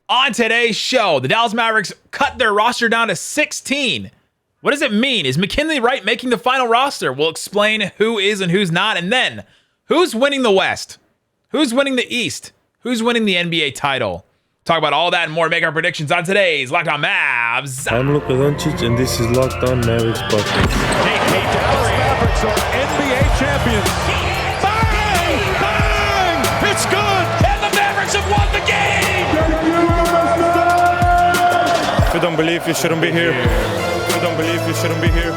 On today's show, the Dallas Mavericks cut their roster down to 16. What does it mean? Is McKinley Wright making the final roster? We'll explain who is and who's not. And then, who's winning the West? Who's winning the East? Who's winning the NBA title? Talk about all that and more. Make our predictions on today's Locked On Mavs. I'm Luka Doncic, and this is Locked On Mavericks podcast. Hey, Dallas Mavericks are NBA champions. Bang! Bang! It's good! And the Mavericks have won the game! If you don't believe, you shouldn't be here. If you don't believe, you shouldn't be here.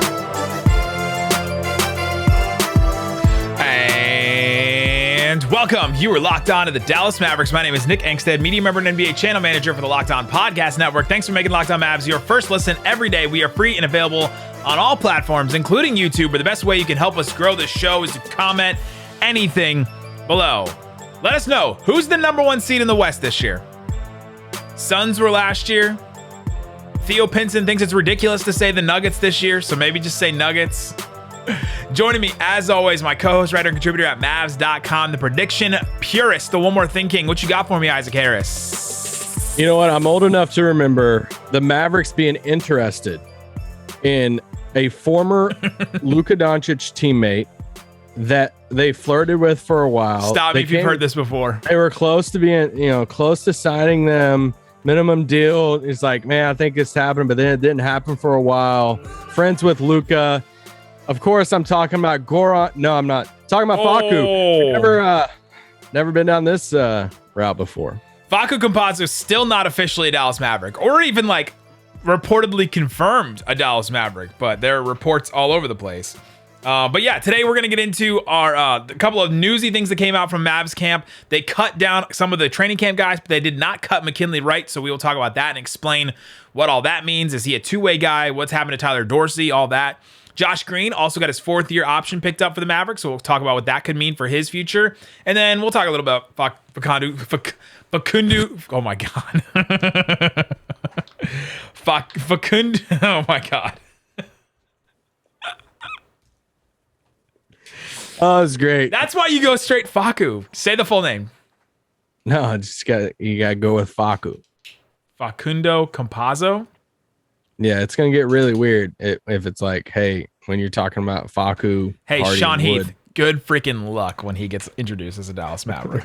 And welcome. You are locked on to the Dallas Mavericks. My name is Nick Angstadt, media member and NBA channel manager for the Locked On Podcast Network. Thanks for making Locked On Mavs your first listen every day. We are free and available on all platforms, including YouTube, where the best way you can help us grow the show is to comment anything below. Let us know who's the number one seed in the West this year. Suns were last year. Theo Pinson thinks it's ridiculous to say the Nuggets this year, so maybe just say Nuggets. Joining me, as always, my co-host, writer, and contributor at Mavs.com, the prediction purist, the One More Thing King. What you got for me, Isaac Harris? You know what? I'm old enough to remember the Mavericks being interested in a former Luka Doncic teammate that they flirted with for a while. Stop me if you've heard this before. They were close to being, close to signing them. Minimum deal. It's like, man, I think it's happening, but then it didn't happen for a while. Friends with Luka. Of course, I'm talking about Goran. No, I'm not. Talking about Facu. Never been down this route before. Facundo Campazzo is still not officially a Dallas Maverick, or even like reportedly confirmed a Dallas Maverick, but there are reports all over the place. But yeah, today we're going to get into our a couple of newsy things that came out from Mavs camp. They cut down some of the training camp guys, but they did not cut McKinley Wright, so we will talk about that and explain what all that means. Is he a two-way guy? What's happened to Tyler Dorsey? All that. Josh Green also got his fourth-year option picked up for the Mavericks, so we'll talk about what that could mean for his future. And then we'll talk a little about Facundo. Oh, my God. Facundo. Oh, my God. Oh, it's great. That's why you go straight Facu. Say the full name. No, you gotta go with Facu. Facundo Campazzo. Yeah, it's gonna get really weird if it's like, hey, when you're talking about Facu. Hey, Hardy Sean Heath. Wood. Good freaking luck when he gets introduced as a Dallas Maverick.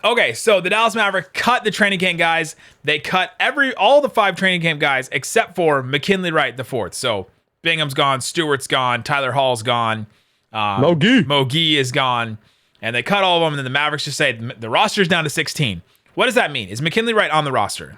Okay, so the Dallas Mavericks cut the training camp guys. They cut all the 5 training camp guys except for McKinley Wright IV. So Bingham's gone, Stewart's gone, Tyler Hall's gone. Mogi is gone, and they cut all of them, and then the Mavericks just say the roster's down to 16. What does that mean? Is McKinley Wright on the roster?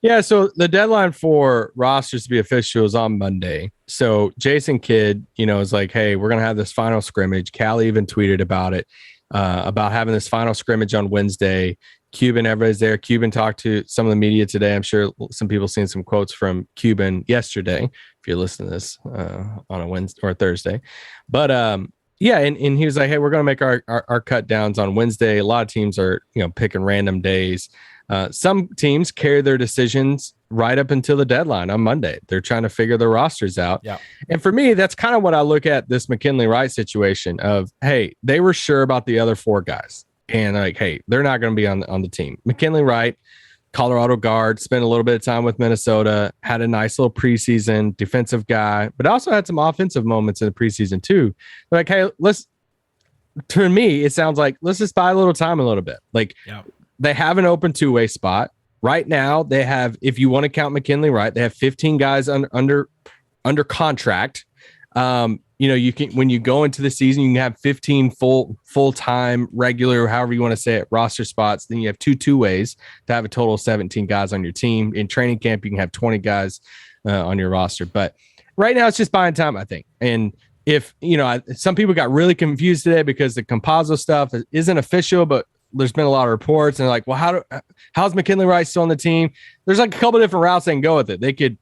Yeah, so the deadline for rosters to be official is on Monday. So Jason Kidd, is like, hey, we're going to have this final scrimmage. Cal even tweeted about it, about having this final scrimmage on Wednesday. Cuban, everybody's there. Cuban talked to some of the media today. I'm sure some people seen some quotes from Cuban yesterday, if you're listening to this on a Wednesday or Thursday. But yeah, and he was like, hey, we're going to make our cut downs on Wednesday. A lot of teams are, picking random days. Some teams carry their decisions right up until the deadline on Monday. They're trying to figure their rosters out. Yeah. And for me, that's kind of what I look at this McKinley Wright situation of, hey, they were sure about the other 4 guys. And like, hey, they're not going to be on the team. McKinley Wright, Colorado guard, spent a little bit of time with Minnesota, had a nice little preseason, defensive guy, but also had some offensive moments in the preseason too. They're like, hey, to me, it sounds like let's just buy a little time a little bit. Like They have an open 2-way spot. Right now, they have, if you want to count McKinley Wright, they have 15 guys under contract. You can, when you go into the season, you can have 15 full-time, regular, however you want to say it, roster spots. Then you have 2 ways to have a total of 17 guys on your team. In training camp, you can have 20 guys on your roster. But right now, it's just buying time, I think. And if, some people got really confused today because the Campazzo stuff isn't official, but there's been a lot of reports. And they're like, well, how's McKinley Wright still on the team? There's like a couple of different routes they can go with it. They could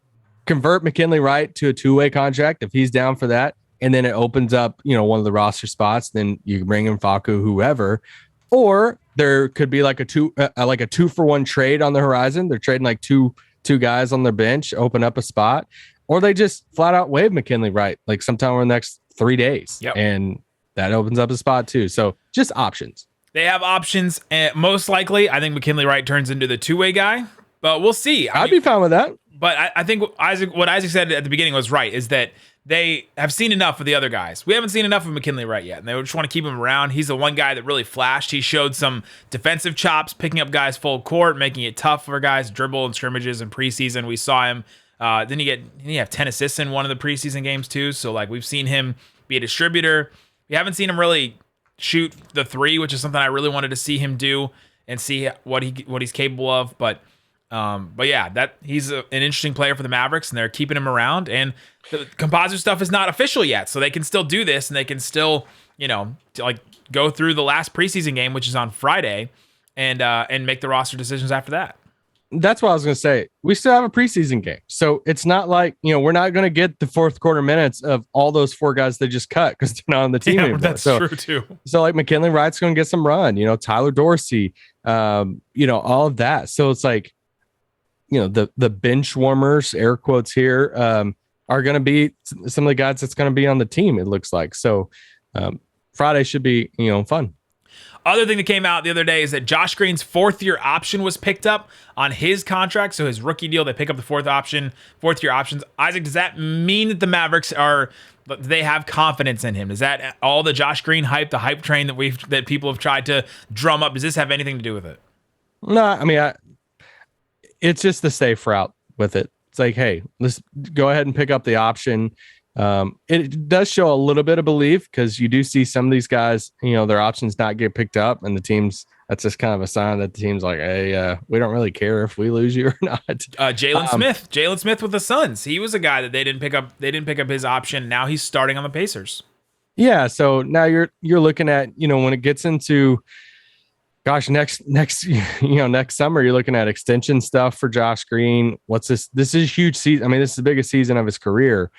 convert McKinley Wright to a 2-way contract if he's down for that. And then it opens up, one of the roster spots. Then you can bring in Facu, whoever, or there could be like a 2-for-1 trade on the horizon. They're trading like two guys on their bench, open up a spot, or they just flat out waive McKinley Wright like sometime in the next 3 days. Yep. And that opens up a spot too. So just options. They have options, and most likely, I think McKinley Wright turns into the two-way guy, but we'll see. I'd be fine with that. But I think what Isaac said at the beginning was right, is that they have seen enough of the other guys. We haven't seen enough of McKinley Wright yet, and they just want to keep him around. He's the one guy that really flashed. He showed some defensive chops, picking up guys full court, making it tough for guys, dribble and scrimmages in preseason. We saw him. Didn't he have 10 assists in one of the preseason games too? So like we've seen him be a distributor. We haven't seen him really shoot the three, which is something I really wanted to see him do and see what he's capable of. But yeah, that he's an interesting player for the Mavericks, and they're keeping him around. And the Campazzo stuff is not official yet, so they can still do this, and they can still, like go through the last preseason game, which is on Friday, and make the roster decisions after that. That's what I was going to say. We still have a preseason game. So it's not like, we're not going to get the fourth quarter minutes of all those four guys they just cut because they're not on the team anymore. That's true too. So like McKinley Wright's going to get some run, Tyler Dorsey, all of that. So it's like, the bench warmers, air quotes here, are going to be some of the guys that's going to be on the team, it looks like. So Friday should be, fun. Other thing that came out the other day is that Josh Green's fourth-year option was picked up on his contract. So his rookie deal, they pick up the fourth-year options. Isaac, does that mean that the Mavericks they have confidence in him? Is that all the Josh Green hype, the hype train that people have tried to drum up? Does this have anything to do with it? No, I mean, it's just the safe route with it. It's like, hey, let's go ahead and pick up the option. It does show a little bit of belief because you do see some of these guys, their options not get picked up, and that's just kind of a sign that the team's like, hey, we don't really care if we lose you or not. Jalen Smith with the Suns. He was a guy that they didn't pick up. They didn't pick up his option. Now he's starting on the Pacers. Yeah. So now you're looking at, when it gets into, next summer, you're looking at extension stuff for Josh Green. What's this? This is a huge season. I mean, this is the biggest season of his career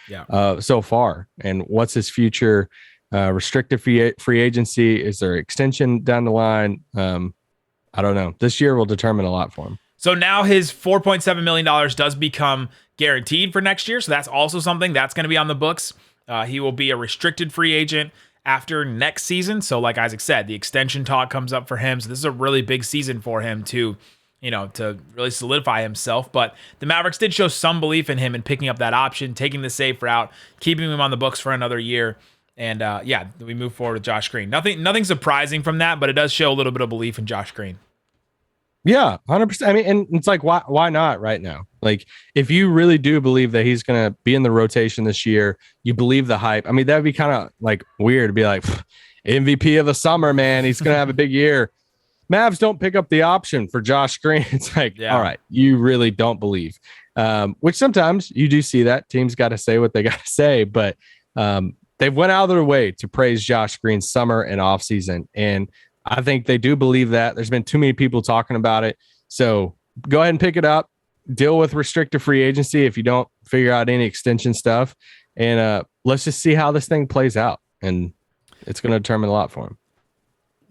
so far. And what's his future? Restricted free agency? Is there extension down the line? I don't know. This year will determine a lot for him. So now his $4.7 million does become guaranteed for next year. So that's also something that's going to be on the books. He will be a restricted free agent after next season. So like Isaac said, the extension talk comes up for him. So this is a really big season for him to really solidify himself. But the Mavericks did show some belief in him in picking up that option, taking the safe route, keeping him on the books for another year. And we move forward with Josh Green. Nothing surprising from that, but it does show a little bit of belief in Josh Green. Yeah, 100%. I mean, and it's like, why not right now? Like, if you really do believe that he's going to be in the rotation this year, you believe the hype. I mean, that'd be kind of like weird to be like, MVP of the summer, man. He's going to have a big year. Mavs don't pick up the option for Josh Green. It's like, all right, you really don't believe. Which sometimes you do see that. Teams got to say what they got to say, but they've went out of their way to praise Josh Green's summer and offseason. And I think they do believe that. There's been too many people talking about it. So go ahead and pick it up. Deal with restricted free agency if you don't figure out any extension stuff. And let's just see how this thing plays out. And it's going to determine a lot for him.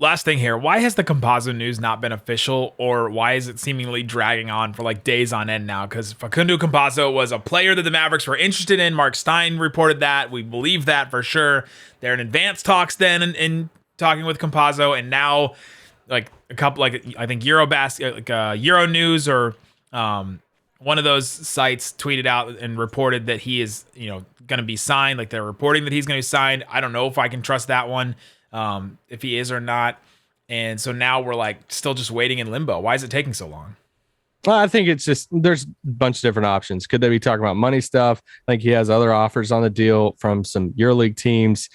Last thing here. Why has the Campazzo news not been official, or why is it seemingly dragging on for like days on end now? Because Facundo Campazzo was a player that the Mavericks were interested in. Mark Stein reported that. We believe that for sure. They're in advanced talks then in talking with Campazzo, and now like a couple, like I think Eurobasket, like Euro News or one of those sites tweeted out and reported that he is going to be signed. Like they're reporting that he's going to be signed. I don't know if I can trust that one, if he is or not. And so now we're like still just waiting in limbo. Why is it taking so long? Well, I think it's just there's a bunch of different options. Could they be talking about money stuff? I think he has other offers on the deal from some EuroLeague teams.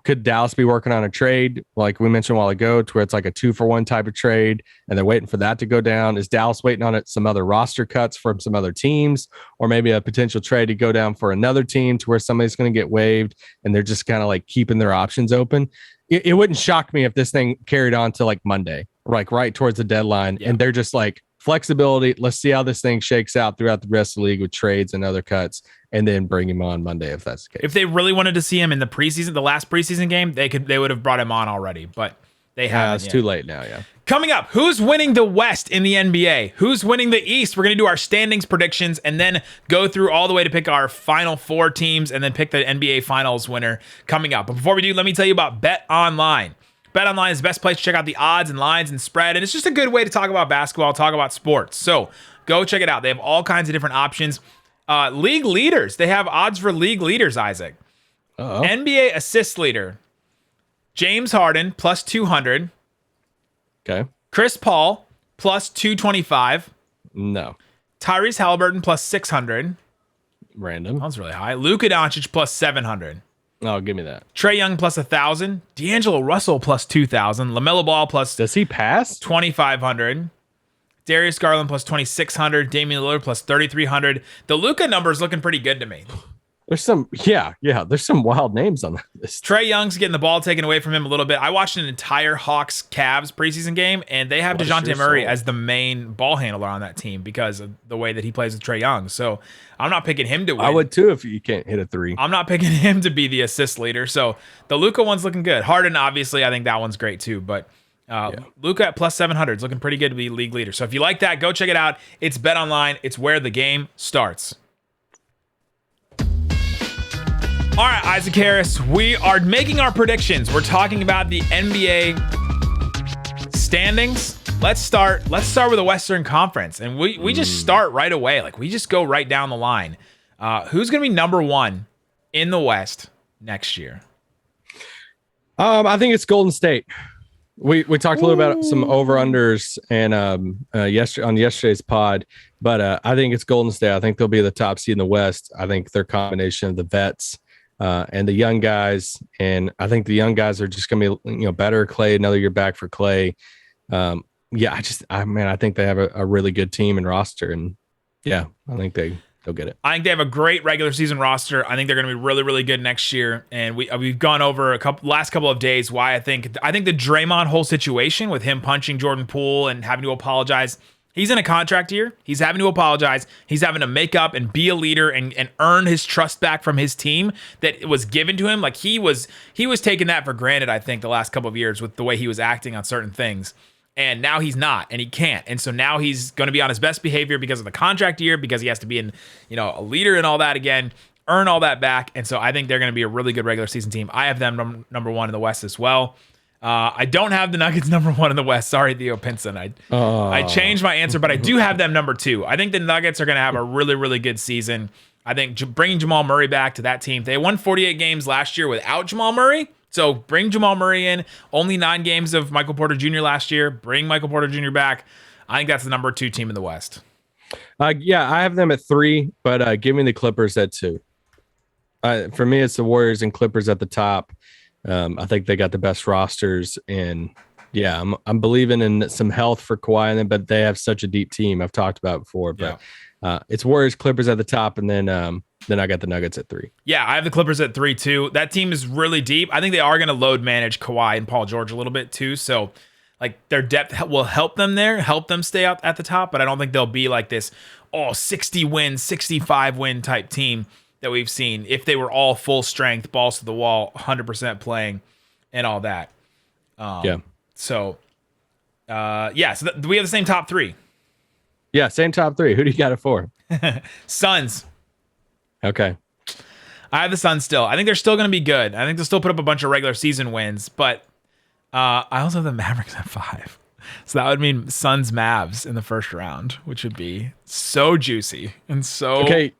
Could Dallas be working on a trade like we mentioned a while ago to where it's like a 2-for-1 type of trade and they're waiting for that to go down? Is Dallas waiting on some other roster cuts from some other teams, or maybe a potential trade to go down for another team to where somebody's going to get waived and they're just kind of like keeping their options open? It wouldn't shock me if this thing carried on to like Monday, like right towards the deadline, and they're just like flexibility. Let's see how this thing shakes out throughout the rest of the league with trades and other cuts, and then bring him on Monday if that's the case. If they really wanted to see him in the preseason, the last preseason game, they would have brought him on already, but they haven't. It's too late now. Yeah. Coming up, who's winning the West in the NBA? Who's winning the East? We're going to do our standings predictions and then go through all the way to pick our final four teams and then pick the NBA Finals winner coming up. But before we do, let me tell you about BetOnline. BetOnline is the best place to check out the odds and lines and spread, and it's just a good way to talk about basketball, talk about sports. So go check it out. They have all kinds of different options. League leaders. They have odds for league leaders, Isaac. Uh-oh. NBA assist leader, James Harden, plus 200. Okay. Chris Paul, plus 225. No. Tyrese Halliburton, plus 600. Random. That was really high. Luka Doncic, plus 700. Oh, give me that. Trae Young, plus 1,000. D'Angelo Russell, plus 2,000. LaMelo Ball, plus Does he pass? 2,500. Darius Garland, plus 2,600. Damian Lillard, plus 3,300. The Luka number is looking pretty good to me. There's some, there's some wild names on that list. Trae Young's getting the ball taken away from him a little bit. I watched an entire Hawks-Cavs preseason game, and they have DeJounte Murray as the main ball handler on that team because of the way that he plays with Trae Young. So I'm not picking him to win. I would too if you can't hit a three. I'm not picking him to be the assist leader. So the Luka one's looking good. Harden, obviously, I think that one's great too. But Luka at plus 700 is looking pretty good to be league leader. So if you like that, go check it out. It's BetOnline. It's where the game starts. All right, Isaac Harris, we are making our predictions. We're talking about the NBA standings. Let's start with the Western Conference, and we just start right away. Like, we just go right down the line. Who's going to be number one in the West next year? I think it's Golden State. We talked a little about some over-unders and on yesterday's pod, but I think it's Golden State. I think they'll be the top seed in the West. I think their combination of the vets and the young guys, and I think the young guys are just going to be better. Clay, another year back for Clay. I think they have a really good team and roster, and I think they'll get it. I think they have a great regular season roster. I think they're going to be really, really good next year. And we've gone over last couple of days why I think the Draymond whole situation with him punching Jordan Poole and having to apologize. He's in a contract year. He's having to apologize. He's having to make up and be a leader and earn his trust back from his team that was given to him. Like he was taking that for granted, I think, the last couple of years with the way he was acting on certain things. And now he's not, and he can't. And so now he's going to be on his best behavior because of the contract year, because he has to be a leader and all that again, earn all that back. And so I think they're going to be a really good regular season team. I have them number one in the West as well. I don't have the Nuggets number one in the West. Sorry, Theo Pinson. I changed my answer, but I do have them number two. I think the Nuggets are going to have a really, really good season. I think bringing Jamal Murray back to that team. They won 48 games last year without Jamal Murray. So bring Jamal Murray in. Only 9 games of Michael Porter Jr. last year. Bring Michael Porter Jr. back. I think that's the number 2 team in the West. I have them at 3, but give me the Clippers at 2. For me, it's the Warriors and Clippers at the top. I think they got the best rosters, and I'm believing in some health for Kawhi, but they have such a deep team. I've talked about before, but it's Warriors, Clippers at the top, and then I got the Nuggets at 3. Yeah, I have the Clippers at 3 too. That team is really deep. I think they are going to load manage Kawhi and Paul George a little bit too. So like their depth will help them there, help them stay out at the top, but I don't think they'll be like this 60 win, 65 win type team that we've seen if they were all full strength, balls to the wall, 100% playing and all that. So we have the same top 3. Yeah, same top 3. Who do you got it for? Suns. Okay. I have the Suns still. I think they're still going to be good. I think they'll still put up a bunch of regular season wins, but I also have the Mavericks at 5. So that would mean Suns Mavs in the first round, which would be so juicy and so okay.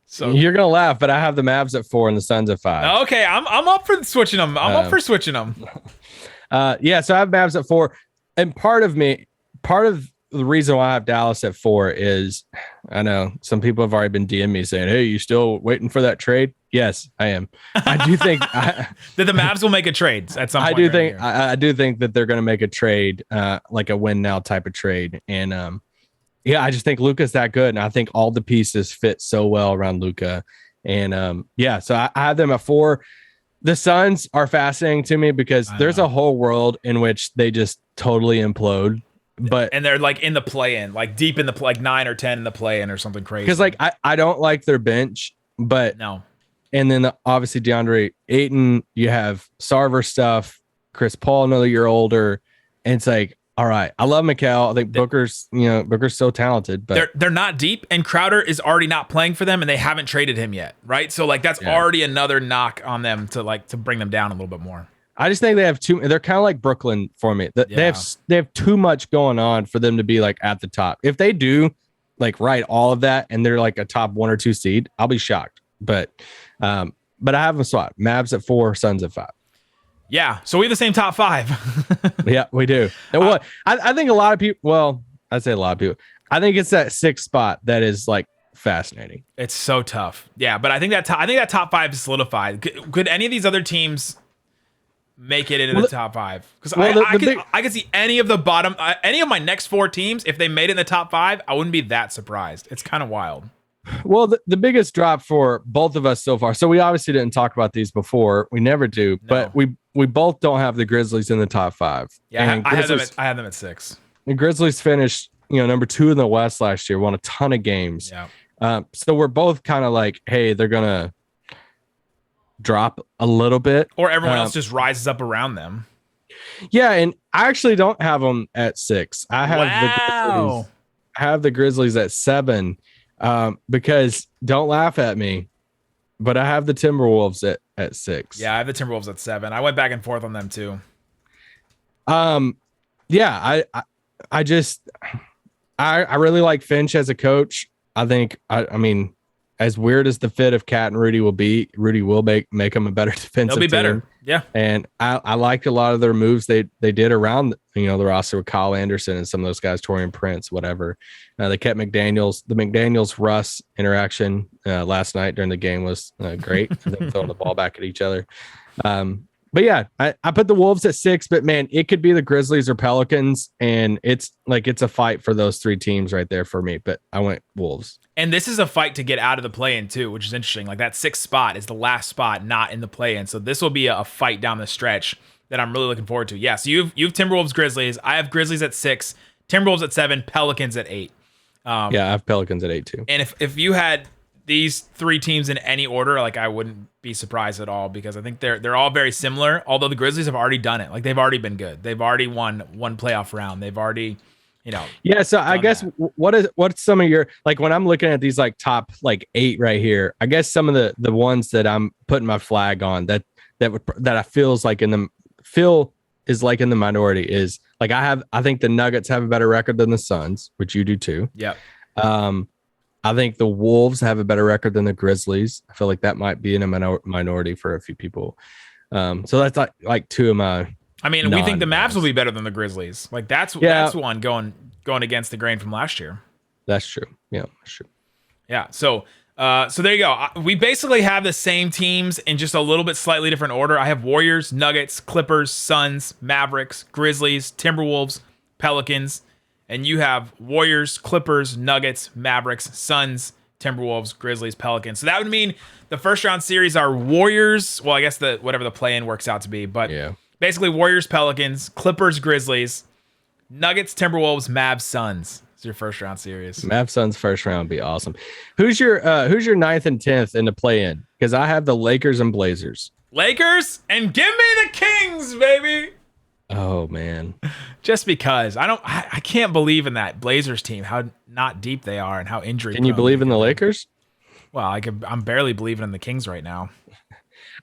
So you're gonna laugh, but I have the Mavs at 4 and the Suns at 5. Okay, I'm up for switching them. I'm up for switching them. So I have Mavs at 4, and part of the reason why I have Dallas at 4 is I know some people have already been DMing me saying, "Hey, you still waiting for that trade?" Yes, I am. I do think that the Mavs will make a trade at some point. I do think that they're going to make a trade, like a win now type of trade, and I just think Luka's that good, and I think all the pieces fit so well around Luka, and so I have them at 4. The Suns are fascinating to me because there's a whole world in which they just totally implode. And they're like in the play-in, like deep in the like 9 or 10 in the play-in or something crazy. Because like I don't like their bench, but no. And then obviously DeAndre Ayton, you have Sarver stuff, Chris Paul another year older, and it's like, all right, I love Mikal. I think Booker's so talented, but they're not deep, and Crowder is already not playing for them, and they haven't traded him yet, right? So like that's already another knock on them to bring them down a little bit more. I just think they have they're kind of like Brooklyn for me. They have too much going on for them to be like at the top. If they do like write all of that and they're like a top 1 or 2 seed, I'll be shocked. But I have them swapped. Mavs at 4, Suns at 5. Yeah. So we have the same top 5. Yeah, we do. And I think a lot of people, well, I say a lot of people, I think it's that 6th spot that is like fascinating. It's so tough. Yeah. But I think that top 5 is solidified. Could any of these other teams make it into the top 5? Because I could see any of the bottom, any of my next 4 teams, if they made it in the top 5, I wouldn't be that surprised. It's kind of wild. Well, the biggest drop for both of us so far. So we obviously didn't talk about these before. We never do, but we both don't have the Grizzlies in the top 5. Yeah, I had them at 6. The Grizzlies finished, number 2 in the West last year, won a ton of games. Yeah. So we're both kind of like, hey, they're gonna drop a little bit, or everyone else just rises up around them. Yeah, and I actually don't have them at 6. I have the Grizzlies at 7. Because don't laugh at me, but I have the Timberwolves at 6. Yeah, I have the Timberwolves at 7. I went back and forth on them too. Yeah, I really like Finch as a coach. I think I mean, as weird as the fit of Cat and Rudy will be, Rudy will make them a better defensive team. They'll be better. Yeah. And I liked a lot of their moves they did around the roster with Kyle Anderson and some of those guys, Torian Prince, whatever. They kept the McDaniels Russ interaction last night during the game was great. Them throwing the ball back at each other. But yeah, I put the Wolves at 6, but man, it could be the Grizzlies or Pelicans, and it's a fight for those 3 teams right there for me. But I went Wolves. And this is a fight to get out of the play-in too, which is interesting. Like that 6th spot is the last spot not in the play-in, so this will be a fight down the stretch that I'm really looking forward to. Yeah, so you've Timberwolves, Grizzlies. I have Grizzlies at 6, Timberwolves at 7, Pelicans at 8. Yeah, I have Pelicans at 8 too. And if you had these 3 teams in any order, like I wouldn't be surprised at all, because I think they're all very similar. Although the Grizzlies have already done it, like they've already been good. They've already won one playoff round. They've already, Yeah, so I guess what's some of your, like when I'm looking at these like top like 8 right here, I guess some of the ones that I'm putting my flag on that I feels like in the minority is like I think the Nuggets have a better record than the Suns, which you do too. Yeah. I think the Wolves have a better record than the Grizzlies. I feel like that might be in a minority for a few people. So that's like 2 of my. I mean, we think the Mavs will be better than the Grizzlies. Like that's one going against the grain from last year. That's true. Yeah, that's true. Yeah. So there you go. We basically have the same teams in just a little bit slightly different order. I have Warriors, Nuggets, Clippers, Suns, Mavericks, Grizzlies, Timberwolves, Pelicans. And you have Warriors, Clippers, Nuggets, Mavericks, Suns, Timberwolves, Grizzlies, Pelicans. So that would mean the first round series are Warriors. Well, I guess whatever the play-in works out to be. But basically Warriors, Pelicans, Clippers, Grizzlies, Nuggets, Timberwolves, Mavs, Suns. It's your first round series. Mavs, Suns first round would be awesome. Who's your 9th and 10th in the play-in? Because I have the Lakers and Blazers. Lakers? And give me the Kings, baby. Oh man. Just because I can't believe in that Blazers team, how not deep they are and how injury. Can you believe in the Lakers? Well, I'm barely believing in the Kings right now.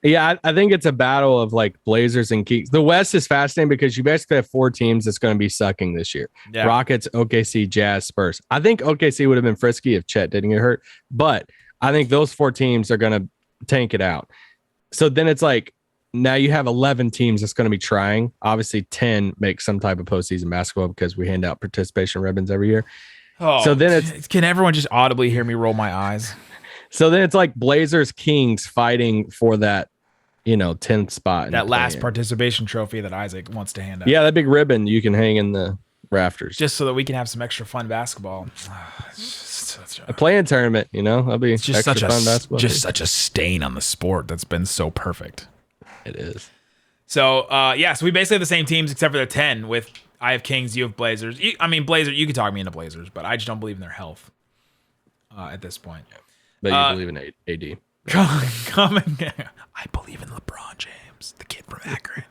Yeah, I think it's a battle of like Blazers and Kings. The West is fascinating because you basically have 4 teams that's going to be sucking this year. Yeah. Rockets, OKC, Jazz, Spurs. I think OKC would have been frisky if Chet didn't get hurt, but I think those 4 teams are going to tank it out. So then it's like, now you have 11 teams that's going to be trying. Obviously, 10 make some type of postseason basketball because we hand out participation ribbons every year. Oh, so then can everyone just audibly hear me roll my eyes? So then it's like Blazers, Kings fighting for that, 10th spot. That last participation trophy that Isaac wants to hand out. Yeah, that big ribbon you can hang in the rafters. Just so that we can have some extra fun basketball. A play-in tournament, that'll be just extra fun basketball. Just such a stain on the sport that's been so perfect. It is. So, so we basically have the same teams except for the 10 with I have Kings, you have Blazers. Blazers, you can talk me into Blazers, but I just don't believe in their health at this point. But you believe in AD. I believe in LeBron James, the kid from Akron.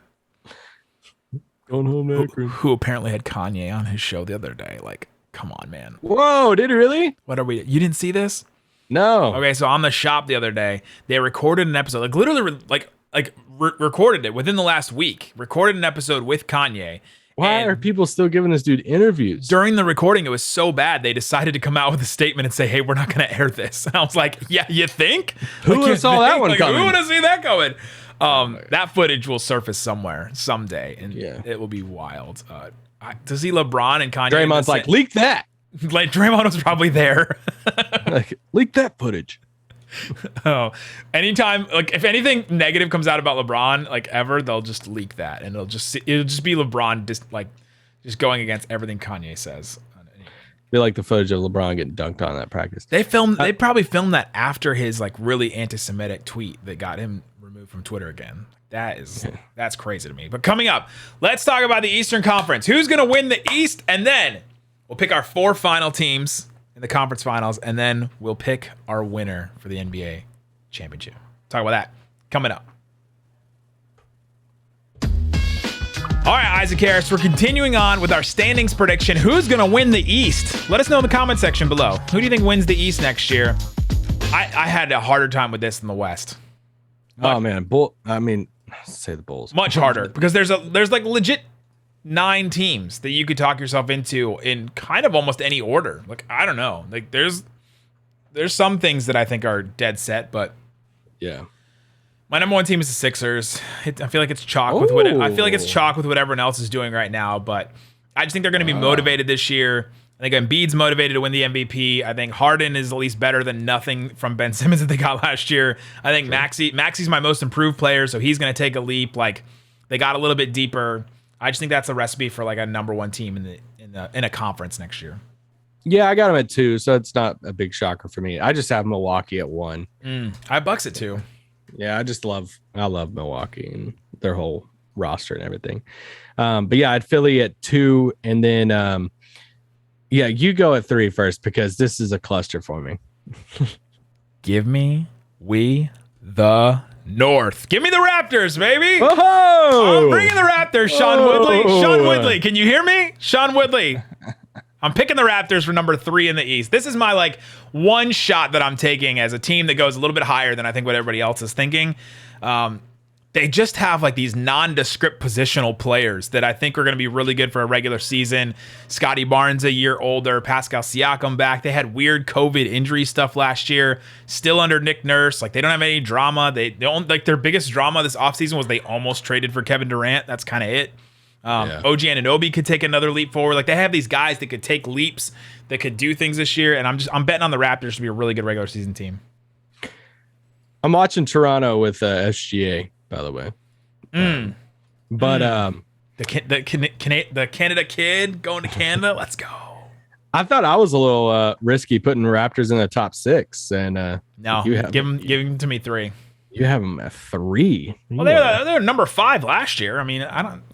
Going home to Akron. Who apparently had Kanye on his show the other day. Like, come on, man. Whoa, did he really? You didn't see this? No. Okay, so on the shop the other day, they recorded an episode, like literally like recorded it within the last week. Recorded an episode with Kanye. Why are people still giving this dude interviews? During the recording, it was so bad they decided to come out with a statement and say, "Hey, we're not going to air this." And I was like, "Yeah, you think? Who would have saw that one coming? Who would have seen that coming?" That footage will surface somewhere someday, and it will be wild. To see LeBron and Kanye, Draymond's like, leak that. Like Draymond was probably there. Like, leak that footage. Anytime, like if anything negative comes out about LeBron, like ever, they'll just leak that, and it'll just be LeBron just going against everything Kanye says. Be like the footage of LeBron getting dunked on that practice. They probably filmed that after his like really anti-Semitic tweet that got him removed from Twitter again. That's crazy to me. But coming up, let's talk about the Eastern Conference. Who's gonna win the East, and then we'll pick our 4 final teams in the conference finals, and then we'll pick our winner for the NBA championship. Talk about that coming up. All right, Isaac Harris, we're continuing on with our standings prediction. Who's going to win the East? Let us know in the comment section below. Who do you think wins the East next year? I had a harder time with this than the West. Oh, man. Say the Bulls. Much harder because there's like legit 9 teams that you could talk yourself into in kind of almost any order. Like, I don't know. Like there's some things that I think are dead set, but yeah. My number 1 team is the Sixers. I feel like it's chalk with what everyone else is doing right now, but I just think they're going to be motivated this year. I think Embiid's motivated to win the MVP. I think Harden is at least better than nothing from Ben Simmons that they got last year. I think Maxi's my most improved player, so he's going to take a leap. Like they got a little bit deeper. I just think that's a recipe for like a number 1 team in a conference next year. Yeah, I got them at 2, so it's not a big shocker for me. I just have Milwaukee at 1. I have Bucks at 2. Yeah, I love Milwaukee and their whole roster and everything. But yeah, I'd Philly at 2, and then you go at 3 first because this is a cluster for me. Give me the North. Give me the Raptors, baby. Oh, I'm bringing the Raptors. Sean Woodley. Can you hear me? Sean Woodley. I'm picking the Raptors for number 3 in the East. This is my like one shot that I'm taking as a team that goes a little bit higher than I think what everybody else is thinking. They just have like these nondescript positional players that I think are going to be really good for a regular season. Scotty Barnes a year older, Pascal Siakam back. They had weird COVID injury stuff last year, still under Nick Nurse. Like they don't have any drama. They don't like their biggest drama this offseason was they almost traded for Kevin Durant. That's kind of it. OG Anunoby could take another leap forward. Like they have these guys that could take leaps, that could do things this year, and I'm betting on the Raptors to be a really good regular season team. I'm watching Toronto with SGA, by the way. The Canada kid going to Canada. Let's go. I thought I was a little risky putting Raptors in the top 6, and no, give them to me 3. You have them at 3. Well, they were number 5 last year. I mean,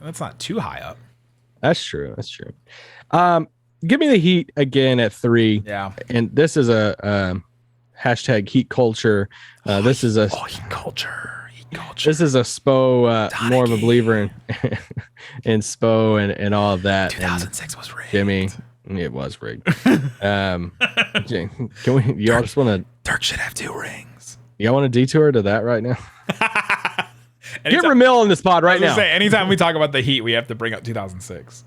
that's not too high up. That's true. Give me the Heat again at 3. Yeah. And this is a hashtag Heat culture. This is a Heat culture. This is a Spo, more of a believer in Spo and all of that. 2006 was rigged. Jimmy, it was rigged. Can we? Y'all just want to? Dirk should have 2 rings. Y'all want a detour to that right now? Get Ramil in this pod right now. Anytime we talk about the Heat, we have to bring up 2006.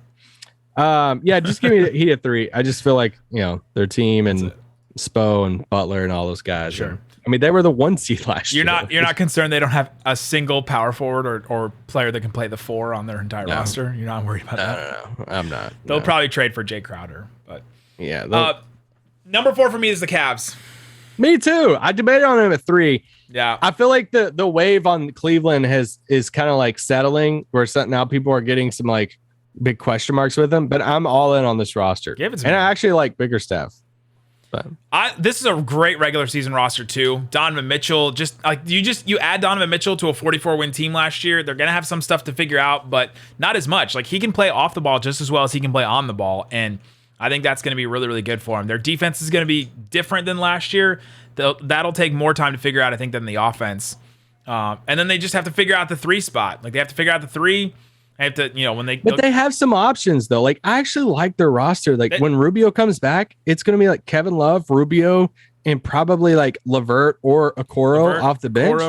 Yeah, just give me the Heat at 3. I just feel like their team and Spo and Butler and all those guys. Sure. I mean, they were the 1 seed last year. You're not concerned they don't have a single power forward or player that can play the 4 on their entire roster? You're not worried about that? No, I'm not. They'll probably trade for Jay Crowder, but yeah. Number 4 for me is the Cavs. Me too. I debated on them at 3. Yeah. I feel like the wave on Cleveland is kind of like settling, where now people are getting some like big question marks with them, but I'm all in on this roster. Give it to me. I actually like bigger staff. But this is a great regular season roster too. Donovan Mitchell, you add Donovan Mitchell to a 44-win team last year. They're gonna have some stuff to figure out, but not as much. Like he can play off the ball just as well as he can play on the ball, and I think that's gonna be really, really good for him. Their defense is gonna be different than last year. That'll take more time to figure out, I think, than the offense. And then they just have to figure out the 3 spot. Like they have to figure out the 3. They have to, But they have some options though. Like I actually like their roster. Like when Rubio comes back, it's gonna be like Kevin Love, Rubio, and probably like LeVert or Okoro off the bench.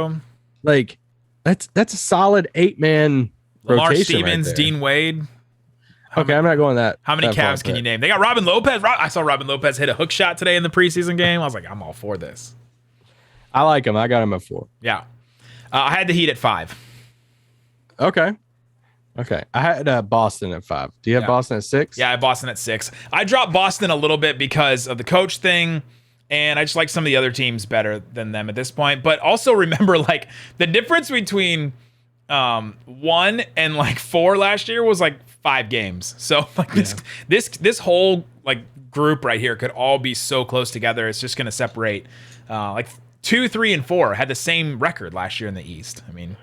Like That's a solid 8-man Lamar rotation Stevens, right there. Dean Wade. I'm not going that. How many that far, Cavs can you name? They got Robin Lopez. I saw Robin Lopez hit a hook shot today in the preseason game. I was like, I'm all for this. I like him. I got him at 4. Yeah. I had the Heat at 5. Okay. I had Boston at 5. Do you have Boston at 6? Yeah, I had Boston at 6. I dropped Boston a little bit because of the coach thing, and I just like some of the other teams better than them at this point. But also remember, like, the difference between 1 and like 4 last year was like 5 games. So like this whole like group right here could all be so close together. It's just going to separate. Like 2, 3, and 4 had the same record last year in the East. I mean,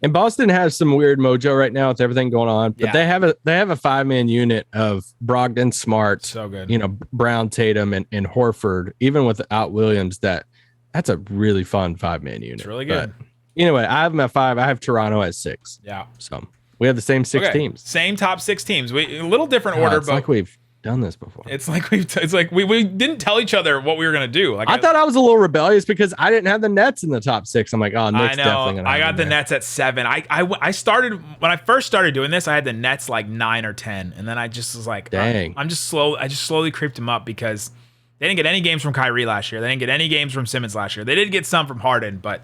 and Boston has some weird mojo right now with everything going on, but they have a 5-man unit of Brogdon, Smart, so good. Brown, Tatum, and Horford. Even without Williams, that's a really fun 5-man unit. It's really good. But anyway, I have them at 5. I have Toronto at 6. Yeah. So we have the same 6 teams. Same top 6 teams. A little different order, it's but like we've done this before. It's like we didn't tell each other what we were gonna do. Like I thought I was a little rebellious because I didn't have the Nets in the top 6. I'm like, oh, Nick's definitely gonna. I got the Nets at 7. I started when I first started doing this. I had the Nets like 9 or 10, and then I just was like, dang. I just slowly creeped them up because they didn't get any games from Kyrie last year. They didn't get any games from Simmons last year. They did get some from Harden, but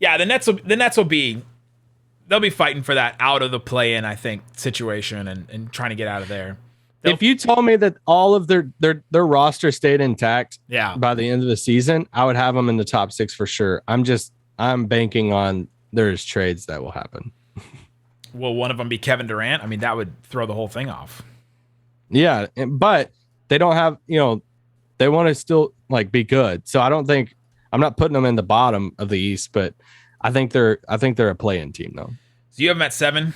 yeah, the Nets will be. They'll be fighting for that out of the play-in, I think, situation and trying to get out of there. If you told me that all of their roster stayed intact by the end of the season, I would have them in the top 6 for sure. I'm banking on there's trades that will happen. Will one of them be Kevin Durant? I mean, that would throw the whole thing off. Yeah, but they don't have, they want to still like be good. So I'm not putting them in the bottom of the East, but I think they're a play-in team though. So you have them at 7?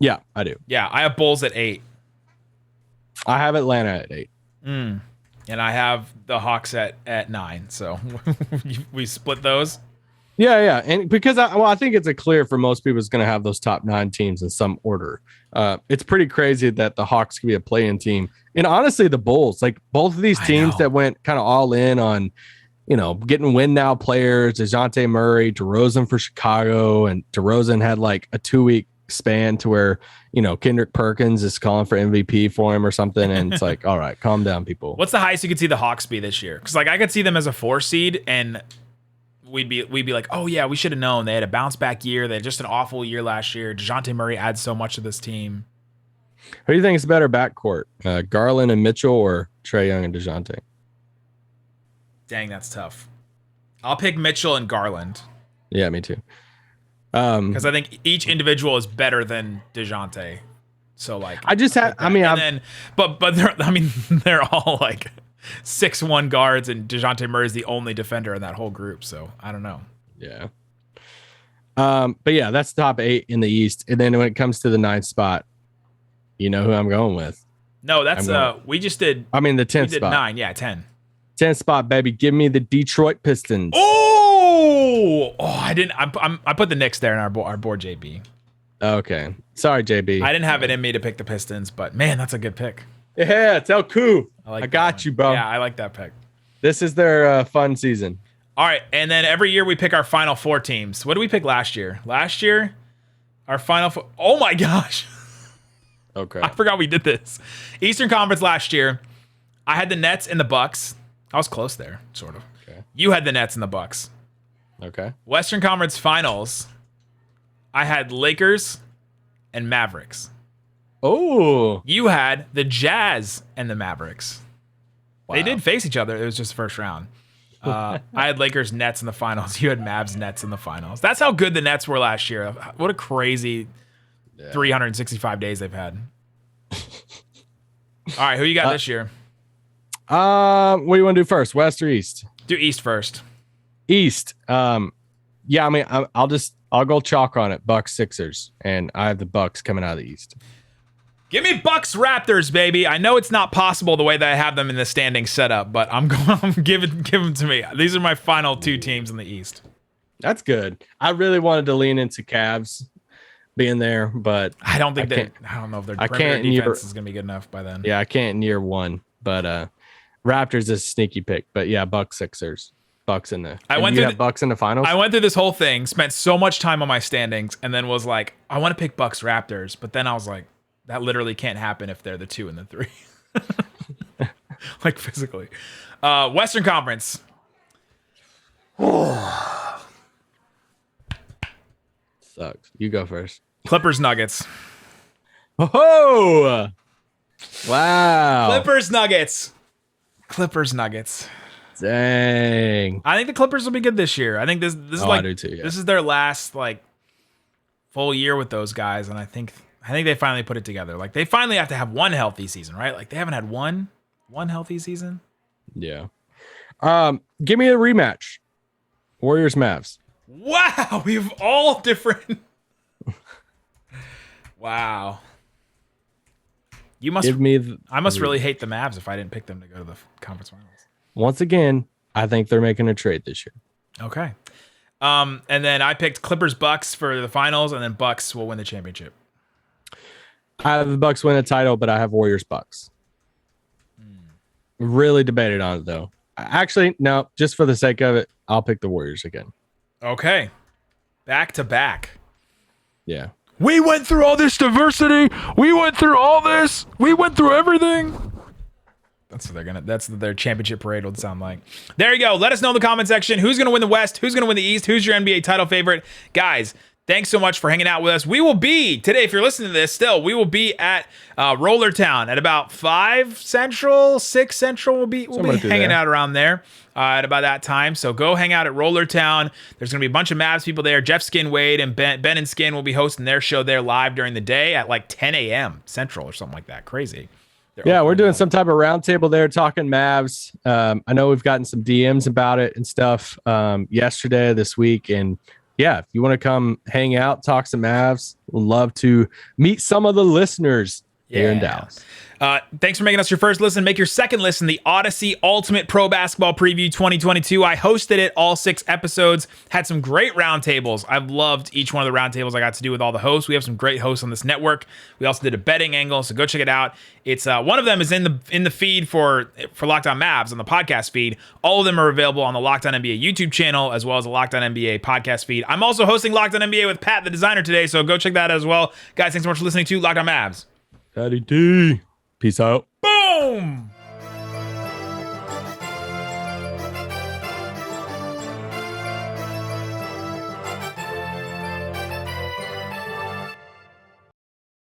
Yeah, I do. Yeah, I have Bulls at 8. I have Atlanta at 8. And I have the Hawks at 9. So we split those. Yeah. And because I think it's clear for most people is going to have those top 9 teams in some order. It's pretty crazy that the Hawks could be a play-in team. And honestly, the Bulls, like both of these teams that went kind of all in on, getting win now players, DeJounte Murray, DeRozan for Chicago, and DeRozan had like a 2-week span to where Kendrick Perkins is calling for MVP for him or something, and it's like, all right, calm down, people. What's the highest you could see the Hawks be this year? Because like I could see them as a 4 seed, and we'd be like, oh yeah, we should have known. They had a bounce back year. They had just an awful year last year. DeJounte Murray adds so much to this team. Who do you think is better backcourt, Garland and Mitchell, or Trae Young and DeJounte? Dang, that's tough. I'll pick Mitchell and Garland. Yeah, me too. Because I think each individual is better than DeJounte. So like, they're all like 6'1" guards, and DeJounte Murray is the only defender in that whole group. So I don't know. Yeah. But yeah, that's top 8 in the East. And then when it comes to the 9th spot, you know who I'm going with? No, that's we just did. I mean the 10th spot. 9, yeah, 10. 10th spot, baby. Give me the Detroit Pistons. Oh, I didn't. I put the Knicks there in our board, JB. Okay, sorry, JB. I didn't have it in me to pick the Pistons, but man, that's a good pick. Yeah, tell Koo. I got you, bro. Yeah, I like that pick. This is their fun season. All right, and then every year we pick our final 4 teams. What did we pick last year? Last year, our final 4. Oh my gosh. Okay. I forgot we did this. Eastern Conference last year, I had the Nets and the Bucks. I was close there, sort of. Okay. You had the Nets and the Bucks. Okay. Western Conference Finals, I had Lakers and Mavericks. Oh. You had the Jazz and the Mavericks. Wow. They did face each other. It was just the first round. I had Lakers Nets in the finals. You had Mavs Nets in the finals. That's how good the Nets were last year. What a crazy 365 days they've had. All right, who you got this year? What do you want to do first, West or East? Do East first. East. Yeah, I mean, I'll go chalk on it. Bucks Sixers, and I have the Bucks coming out of the East. Give me Bucks Raptors, baby. I know it's not possible the way that I have them in the standing setup, but give them to me. These are my final 2 teams in the East. That's good. I really wanted to lean into Cavs being there, but I don't know if their perimeter defense is going to be good enough by then. Yeah, I can't in year 1, but Raptors is a sneaky pick. But yeah, Bucks Sixers. Bucks in there. I went you through have Bucks in the finals. I went through this whole thing, spent so much time on my standings, and then was like, I want to pick Bucks Raptors, but then I was like, that literally can't happen if they're the 2 and the 3. Like physically. Western Conference. Sucks. You go first. Clippers Nuggets. Oh, wow. Clippers Nuggets. Clippers Nuggets. Dang. I think the Clippers will be good this year. I think this is I like do too, yeah. This is their last like full year with those guys, and I think they finally put it together. Like they finally have to have one healthy season, right? Like they haven't had one healthy season. Yeah. Give me a rematch. Warriors Mavs. Wow, we have all different. Wow. You must Give me I must really hate the Mavs if I didn't pick them to go to the conference finals. Once again, I think they're making a trade this year. Okay. And then I picked Clippers Bucks for the finals, and then Bucks will win the championship. I have the Bucks win a title, but I have Warriors Bucks. Really debated on it though. Actually, no, just for the sake of it, I'll pick the Warriors again. Okay. Back to back. Yeah. We went through all this diversity. We went through all this. We went through everything. That's what their championship parade would sound like. There you go. Let us know in the comment section who's going to win the West, who's going to win the East, who's your NBA title favorite. Guys, thanks so much for hanging out with us. We will be today, if you're listening to this still, we will be at Roller Town at about 5 Central, 6 Central. We'll be hanging out around there at about that time. So go hang out at Roller Town. There's going to be a bunch of Mavs people there. Jeff Skin Wade and Ben and Skin will be hosting their show there live during the day at like 10 a.m. Central or something like that. Crazy. Yeah, we're doing some type of roundtable there talking Mavs. I know we've gotten some DMs about it and stuff yesterday, this week. And yeah, if you want to come hang out, talk some Mavs, we'd love to meet some of the listeners here in Dallas. Thanks for making us your first listen. Make your second listen, the Odyssey Ultimate Pro Basketball Preview 2022. I hosted it all 6 episodes, had some great roundtables. I've loved each one of the roundtables I got to do with all the hosts. We have some great hosts on this network. We also did a betting angle, so go check it out. It's one of them is in the feed for Locked On Mavs on the podcast feed. All of them are available on the Locked On NBA YouTube channel as well as the Locked On NBA podcast feed. I'm also hosting Locked On NBA with Pat, the designer, today, so go check that out as well. Guys, thanks so much for listening to Locked On Mavs. Patty D. Peace out. Boom!